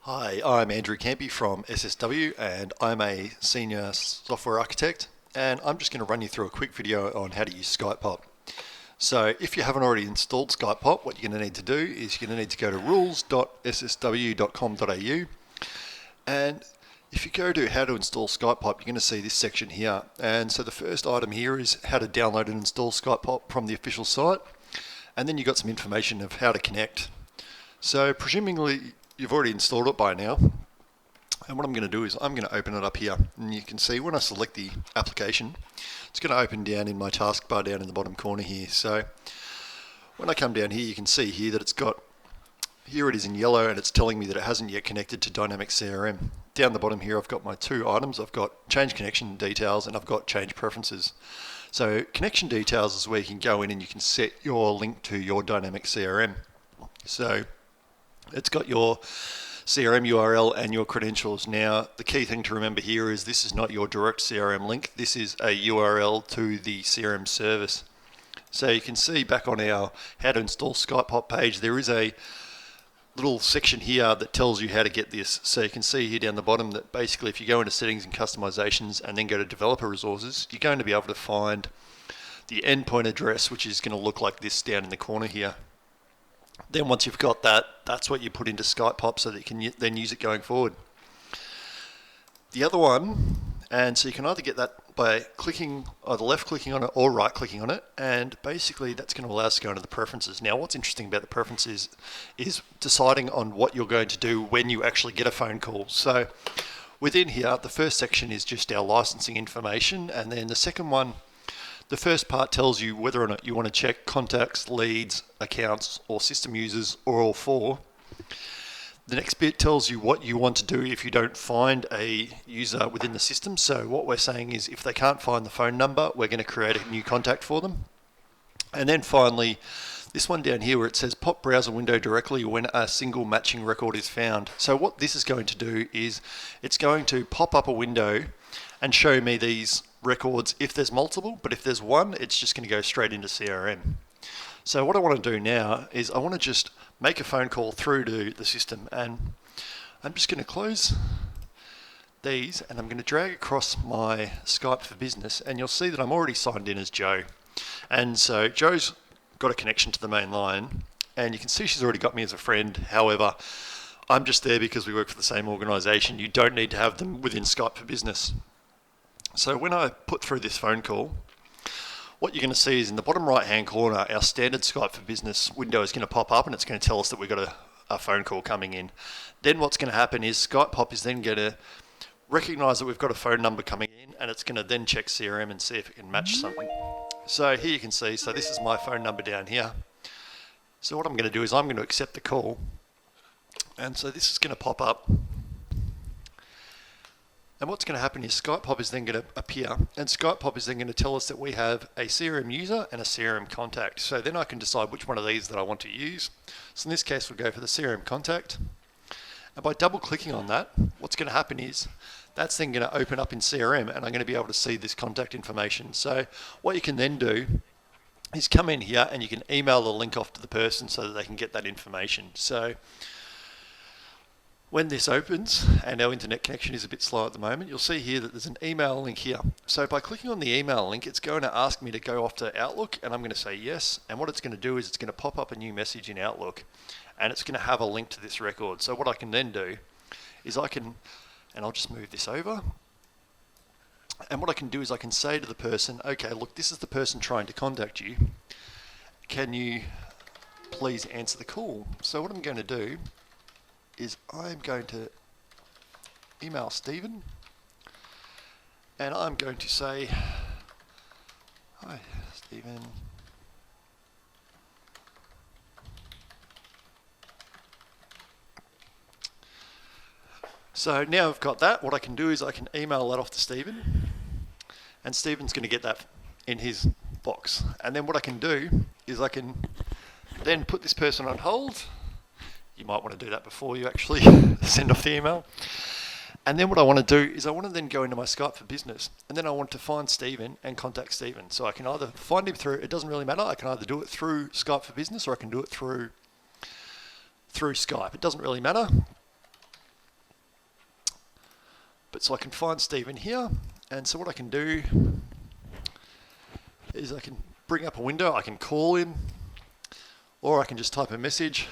Hi, I'm Andrew Campy from SSW and I'm a senior software architect, and I'm just going to run you through a quick video on how to use SkypePop. So if you haven't already installed SkypePop, what you're going to need to do is you're going to need to go to rules.ssw.com.au, and if you go to how to install SkypePop, you're going to see this section here. And so the first item here is how to download and install SkypePop from the official site, and then you've got some information of how to connect. So presumably you've already installed it by now, and what I'm going to do is I'm going to open it up here, and you can see when I select the application, it's going to open down in my taskbar down in the bottom corner here. So when I come down here, you can see here that it's got, here it is in yellow, and it's telling me that it hasn't yet connected to Dynamics CRM. Down the bottom here I've got my two items. I've got change connection details and I've got change preferences. So connection details is where you can go in and you can set your link to your Dynamics CRM. So it's got your CRM URL and your credentials. Now, the key thing to remember here is this is not your direct CRM link. This is a URL to the CRM service. So you can see back on our how to install SkypePop page, there is a little section here that tells you how to get this. So you can see here down the bottom that basically if you go into settings and customizations and then go to developer resources, you're going to be able to find the endpoint address, which is going to look like this down in the corner here. Then once you've got that, that's what you put into SkypePop so that you can then use it going forward. The other one, and so you can either get that by clicking, either left clicking on it or right clicking on it, and basically that's going to allow us to go into the preferences. Now what's interesting about the preferences is deciding on what you're going to do when you actually get a phone call. So within here, the first section is just our licensing information, and then the second one, the first part tells you whether or not you want to check contacts, leads, accounts, or system users, or all four. The next bit tells you what you want to do if you don't find a user within the system. So what we're saying is if they can't find the phone number, we're going to create a new contact for them. And then finally, this one down here where it says pop browser window directly when a single matching record is found. So what this is going to do is it's going to pop up a window and show me these records if there's multiple, but if there's one, it's just going to go straight into CRM. So what I want to do now is I want to just make a phone call through to the system, and I'm just going to close these and I'm going to drag across my Skype for Business, and you'll see that I'm already signed in as Joe. And so Joe's got a connection to the main line, and you can see she's already got me as a friend. However, I'm just there because we work for the same organisation. You don't need to have them within Skype for Business. So when I put through this phone call, what you're going to see is in the bottom right hand corner, our standard Skype for Business window is going to pop up, and it's going to tell us that we've got a phone call coming in. Then what's going to happen is SkypePop is then going to recognise that we've got a phone number coming in, and it's going to then check CRM and see if it can match something. So here you can see, so this is my phone number down here. So what I'm going to do is I'm going to accept the call, and so this is going to pop up. And what's going to happen is SkypePop is then going to appear, and SkypePop is then going to tell us that we have a CRM user and a CRM contact. So then I can decide which one of these that I want to use. So in this case, we'll go for the CRM contact. And by double clicking on that, what's going to happen is that's then going to open up in CRM, and I'm going to be able to see this contact information. So what you can then do is come in here and you can email the link off to the person so that they can get that information. So when this opens, and our internet connection is a bit slow at the moment, you'll see here that there's an email link here. So by clicking on the email link, it's going to ask me to go off to Outlook, and I'm going to say yes. And what it's going to do is it's going to pop up a new message in Outlook, and it's going to have a link to this record. So what I can then do is I can, and I'll just move this over, and what I can do is I can say to the person, okay, look, this is the person trying to contact you. Can you please answer the call? So what I'm going to do is I'm going to email Stephen, and I'm going to say, hi Stephen, so now I've got that. What I can do is I can email that off to Stephen, and Stephen's going to get that in his box. And then what I can do is I can then put this person on hold. You might want to do that before you actually send off the email. And then what I want to do is I want to then go into my Skype for Business, and then I want to find Stephen and contact Stephen. So I can either find him through, it doesn't really matter, I can either do it through Skype for Business or I can do it through Skype. It doesn't really matter. But so I can find Stephen here, and so what I can do is I can bring up a window, I can call him, or I can just type a message.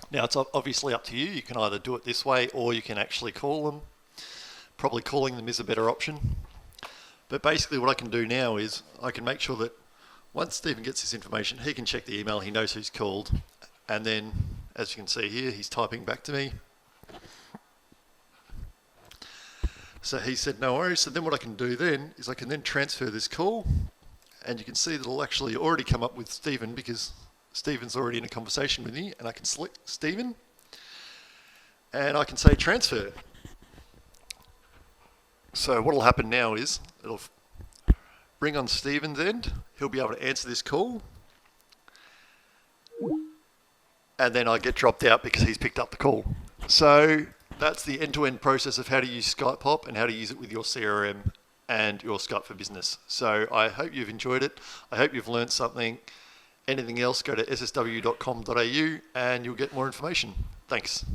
Now it's obviously up to you. You can either do it this way or you can actually call them. Probably calling them is a better option. But basically what I can do now is I can make sure that once Stephen gets this information, he can check the email, he knows who's called, and then as you can see here, he's typing back to me. So he said no worries. So then what I can do then is I can then transfer this call, and you can see that it'll actually already come up with Stephen because Stephen's already in a conversation with me, and I can select Stephen and I can say transfer. So what will happen now is it'll bring on Stephen's end. He'll be able to answer this call, and then I get dropped out because he's picked up the call. So that's the end-to-end process of how to use SkypePop and how to use it with your CRM and your Skype for Business. So I hope you've enjoyed it. I hope you've learned something. Anything else, go to ssw.com.au and you'll get more information. Thanks.